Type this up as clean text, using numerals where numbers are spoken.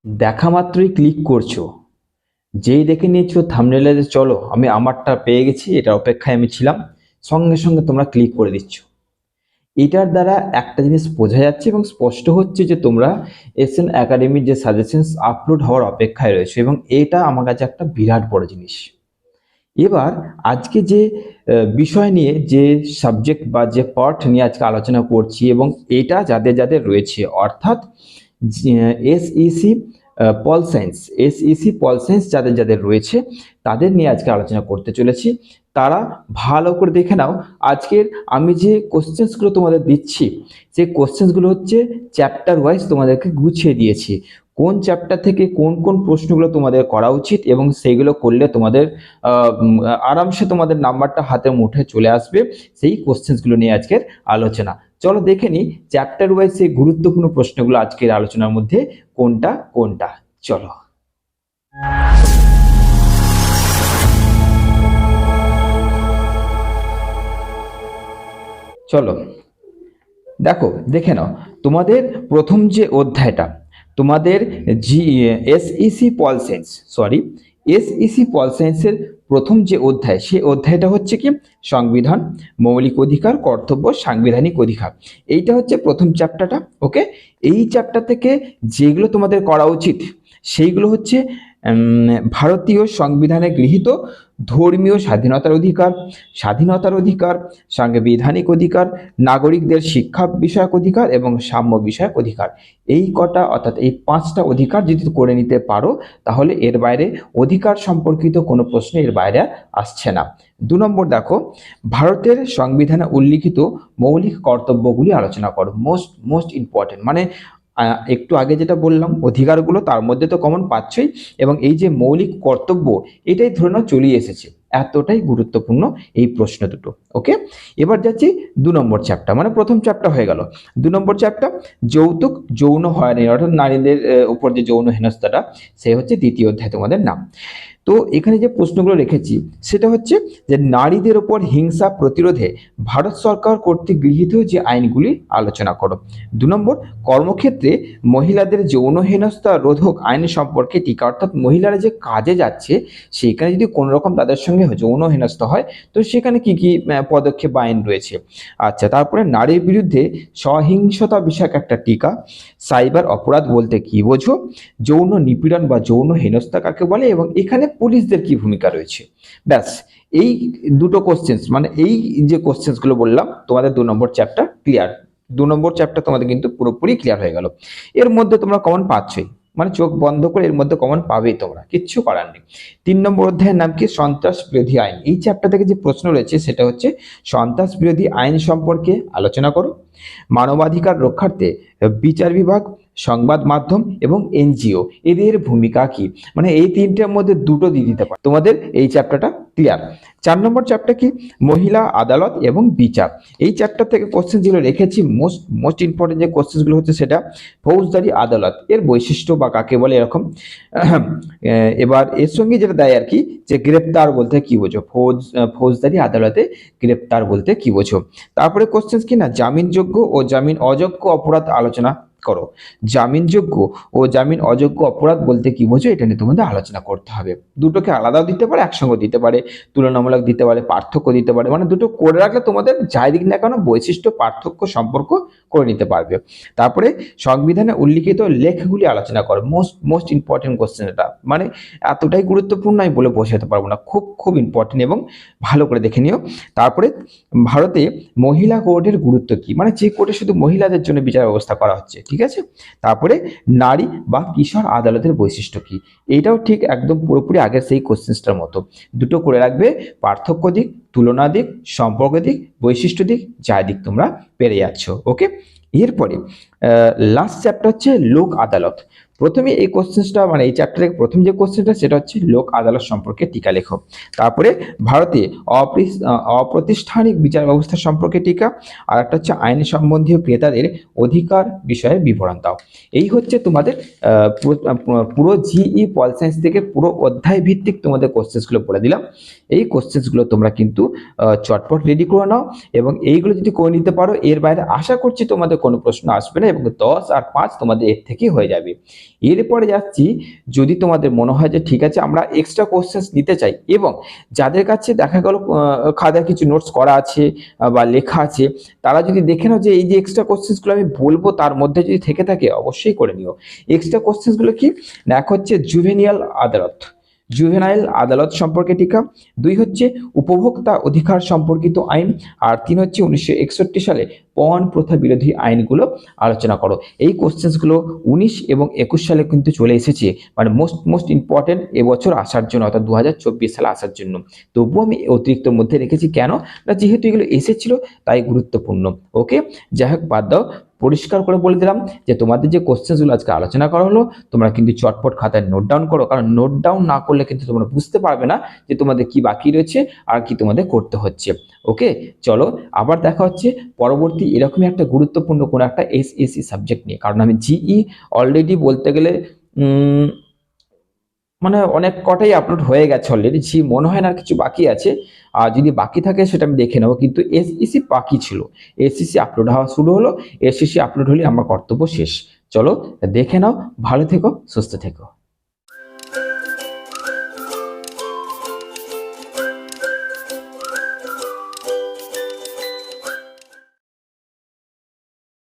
দেখা মাত্রই ক্লিক করছো, যেই দেখে নিয়েছো থাম্বনেলে যে চলো আমি আমারটা পেয়ে গেছি, এটার অপেক্ষায় আমি ছিলাম, সঙ্গে সঙ্গে তোমরা ক্লিক করে দিচ্ছ। এটার দ্বারা একটা জিনিস বোঝা যাচ্ছে এবং স্পষ্ট হচ্ছে যে তোমরা এসএন একাডেমির যে সাজেশনস আপলোড হওয়ার অপেক্ষায় রয়েছে, এবং এটা আমার কাছে একটা বিরাট বড় জিনিস। এবার আজকে যে বিষয় নিয়ে, যে সাবজেক্ট বা যে পার্ট নিয়ে আজকে আলোচনা করছি, এবং এটা যাদের যাদের রয়েছে, অর্থাৎ SEC pol science, SEC pol science যাদের যাদের রয়েছে তাদের নিয়ে আজকে আলোচনা করতে চলেছি। তারা ভালো করে দেখে নাও, আজকের আমি যে কোশ্চেন্সগুলো তোমাদের দিচ্ছি, সেই কোশ্চেন্সগুলো হচ্ছে চ্যাপ্টার ওয়াইজ তোমাদেরকে গুছিয়ে দিয়েছি। কোন চ্যাপ্টার থেকে কোন কোন প্রশ্নগুলো তোমাদের করা উচিত, এবং সেইগুলো করলে তোমাদের আরামসে তোমাদের নাম্বারটা হাতের মুঠোয় চলে আসবে, সেই কোশ্চেন্সগুলো নিয়ে আজকের আলোচনা। চলো দেখে নি চ্যাপ্টার ওয়াইজ সেই গুরুত্বপূর্ণ প্রশ্নগুলো আজকের আলোচনার মধ্যে কোনটা কোনটা। চলো চলো দেখো, দেখে নাও তোমাদের প্রথম যে অধ্যায়টা, তোমাদের SEC pol science, sorry SEC pol সায়েন্সের প্রথম যে অধ্যায়, সেই অধ্যায়টা হচ্ছে কি সংবিধান, মৌলিক অধিকার, কর্তব্য, সাংবিধানিক অধিকার। এইটা হচ্ছে প্রথম চ্যাপ্টারটা। ওকে, এই চ্যাপ্টার থেকে যেগুলো তোমাদের করা উচিত সেইগুলো হচ্ছে ভারতীয় সংবিধানে গৃহীত ধর্মীয় স্বাধীনতার অধিকার, স্বাধীনতার অধিকার, সাংবিধানিক অধিকার, নাগরিকদের শিক্ষা বিষয়ক অধিকার এবং সাম্য বিষয়ক অধিকার। এই কটা, অর্থাৎ এই 5টা অধিকার যদি করে নিতে পারো, তাহলে এর বাইরে অধিকার সম্পর্কিত কোনো প্রশ্ন এর বাইরে আসছে না। 2 নম্বর দেখো, ভারতের সংবিধানে উল্লিখিত মৌলিক কর্তব্যগুলি আলোচনা করো। মোস্ট ইম্পর্টেন্ট, মানে একটু আগে যেটা বললাম অধিকারগুলো, তার মধ্যে তো কমন পাচ্ছই, এবং এই যে মৌলিক কর্তব্য, এটাই ধরে নাও চলিয়ে এসেছে। এতটাই গুরুত্বপূর্ণ এই প্রশ্ন দুটো। ওকে, এবার যাচ্ছি 2 নম্বর চ্যাপ্টার, মানে প্রথম চ্যাপ্টার হয়ে গেল। 2 নম্বর চ্যাপ্টার যৌতুক যৌন হয়রানি, অর্থাৎ নারীদের উপর যে যৌন হেনস্থাটা, সে হচ্ছে দ্বিতীয় অধ্যায় তোমাদের নাম। তো এখানে যে প্রশ্নগুলো রেখেছি সেটা হচ্ছে যে নারীদের ওপর হিংসা প্রতিরোধে ভারত সরকার কর্তৃক গৃহীত যে আইনগুলি আলোচনা করো। 2 নম্বর, কর্মক্ষেত্রে মহিলাদের যৌন হেনস্থা রোধক আইন সম্পর্কে টিকা, অর্থাৎ মহিলারা যে কাজে যাচ্ছে সেখানে যদি কোনো রকম তাদের সঙ্গে যৌন হেনস্থা হয়, তো সেখানে কি কি পদক্ষেপ বা আইন রয়েছে। আচ্ছা, তারপরে নারীর বিরুদ্ধে সহিংসতা বিষয়ক একটা টিকা, সাইবার অপরাধ বলতে কি বোঝো, যৌন নিপীড়ন বা যৌন হেনস্থা কাকে বলে, এবং এখানে পুলিশদের কি ভূমিকা রয়েছে। ব্যাস, এই দুটো কোশ্চেন্স, মানে এই যে কোশ্চেন্স গুলো বললাম তোমাদের 2 নম্বর চ্যাপ্টার ক্লিয়ার। 2 নম্বর চ্যাপ্টার তোমাদের কিন্তু পুরোপুরি ক্লিয়ার হয়ে গেল। এর মধ্যে তোমরা কমন পাচ্ছই, মানে চোখ বন্ধ করে এর মধ্যে কমন পাবেই, তোমরা কিচ্ছু করার নেই। 3 নম্বর অধ্যায়ের নাম কি সন্ত্রাস বিরোধী আইন। এই চ্যাপ্টার থেকে যে প্রশ্ন রয়েছে সেটা হচ্ছে সন্ত্রাস বিরোধী আইন সম্পর্কে আলোচনা করো। মানবাধিকার রক্ষার্থে বিচার বিভাগ, সংবাদ মাধ্যম এবং এনজিও, এদের ভূমিকা কি, মানে এই তিনটের মধ্যে দুটো দিয়ে দিতে পারো, তোমাদের এই চ্যাপ্টারটা ক্লিয়ার। 4 নম্বর চ্যাপ্টার কি মহিলা আদালত এবং বিচার। এই চ্যাপ্টার থেকে কোশ্চেন যেগুলো রেখেছি, মোস্ট ইম্পর্টেন্ট যে কোশ্চেন গুলো হচ্ছে সেটা ফৌজদারি আদালত এর বৈশিষ্ট্য বা কাকে বলে, এরকম। এবার এর সঙ্গে যেটা দেয় আর কি, যে গ্রেপ্তার বলতে কি বোঝো, ফৌজদারি আদালতে গ্রেপ্তার বলতে কি বোঝো। তারপরে কোশ্চেন কি না জামিনযোগ্য ও জামিন অযোগ্য অপরাধ আলোচনা করো। জামিনযোগ্য ও জামিন অযোগ্য অপরাধ বলতে কি বোঝো, এটা নিয়ে তোমাদের আলোচনা করতে হবে। দুটোকে আলাদাও দিতে পারে, একসঙ্গে দিতে পারে, তুলনামূলক দিতে পারে, পার্থক্য দিতে পারে, মানে দুটো করে রাখলে তোমাদের যাই দিক না কেন বৈশিষ্ট্য পার্থক্য সম্পর্ক করে নিতে পারবে। তারপরে সংবিধানে উল্লিখিত লেখগুলি আলোচনা করো। মোস্ট ইম্পর্টেন্ট কোশ্চেন এটা, মানে এতটাই গুরুত্বপূর্ণ আমি বলে বোঝাতে পারবো না, খুব খুব ইম্পর্টেন্ট, এবং ভালো করে দেখে নিও। তারপরে ভারতে মহিলা কোর্টের গুরুত্ব কি, মানে যে কোর্টে শুধু মহিলাদের জন্য বিচার ব্যবস্থা করা হচ্ছে, ঠিক আছে। তারপরে নারী বা কিশোর আদালতের বৈশিষ্ট্য কি, এইটাও ঠিক একদম পুরোপুরি আগের সেই কোশ্চেন্সটার মতো, দুটো করে রাখবে, পার্থক্য দিক, তুলনা দিক, সম্পর্ক দিক, বৈশিষ্ট্য দিক, যা দিক তোমরা পেরে যাচ্ছ। ওকে, এরপরে লাস্ট চ্যাপ্টার হচ্ছে লোক আদালত। প্রথমে এই কোশ্চেনটা, মানে এই চ্যাপ্টারের প্রথম যে কোশ্চেনটা সেটা হচ্ছে লোক আদালত সম্পর্কে টিকা লেখো। তারপরে ভারতে অপ্রাতিষ্ঠানিক বিচার ব্যবস্থা সম্পর্কে টিকা, আর একটা হচ্ছে আইন সম্বন্ধীয় ক্রেতাদের অধিকার বিষয়ে বিবরণ দাও। এই হচ্ছে তোমাদের পুরো জিই পল সায়েন্স থেকে পুরো অধ্যায় ভিত্তিক তোমাদের কোশ্চেন্সগুলো বলে দিলাম। এই কোশ্চেন্সগুলো তোমরা কিন্তু চটপট রেডি করে নাও, এবং এইগুলো যদি করে নিতে পারো, এর বাইরে আশা করছি তোমাদের কোনো প্রশ্ন আসবে না, এবং 10 আর 5 তোমাদের এর থেকেই হয়ে যাবে। এরপরে যাচ্ছি, যদি তোমাদের মনে হয় যে ঠিক আছে আমরা এক্সট্রা কোশ্চেন্স নিতে চাই, এবং যাদের কাছে দেখা গেল খাতায় কিছু নোটস করা আছে বা লেখা আছে, তারা যদি দেখে নাও যে এই যে এক্সট্রা কোশ্চেন্সগুলো আমি বলবো তার মধ্যে যদি থেকে থাকে অবশ্যই করে নিও। এক্সট্রা কোশ্চেন্সগুলো কি, এক হচ্ছে জুভেনাইল আদালত সম্পর্কে টিকা, 2 হচ্ছে উপভোক্তা অধিকার সম্পর্কিত আইন, আর 3 হচ্ছে 1961 সালে পণ প্রথা বিরোধী আইনগুলো আলোচনা করো। এই কোশ্চেন্সগুলো 19 এবং 21 সালে কিন্তু চলে এসেছে, মানে মোস্ট ইম্পর্টেন্ট এবছর আসার জন্য, অর্থাৎ 2024 সালে আসার জন্য। তবুও আমি অতিরিক্ত মধ্যে রেখেছি, কেন না যেহেতু এগুলো এসেছিল তাই গুরুত্বপূর্ণ। ওকে, যাই হোক বাদ দাও, পরিষ্কার করে বলে দিলাম যে তোমাদের যে কোশ্চেন্সগুলো আজকে আলোচনা করা হলো তোমরা কিন্তু চটপট খাতায় নোট ডাউন করো, কারণ নোট ডাউন না করলে কিন্তু তোমরা বুঝতে পারবে না যে তোমাদের কি বাকি রয়েছে আর কি তোমাদের করতে হচ্ছে। ওকে, চলো আবার দেখা হচ্ছে পরবর্তী এরকমই একটা গুরুত্বপূর্ণ কোনো একটা এসএসসি সাবজেক্ট নিয়ে, কারণ আমি জিই অলরেডি বলতে গেলে মানে অনেক কটাই আপলোড হয়ে গেছে অলরেডি, জি মনে হয় না আর কিছু বাকি আছে, আর যদি বাকি থাকে সেটা আমি দেখে নেবো, কিন্তু এসইসি বাকি ছিল। এসইসি আপলোড হওয়া শুরু হলো, এসইসি আপলোড হলে আমার কর্তব্য শেষ। চলো দেখে নাও, ভালো থেকো, সুস্থ থেকো।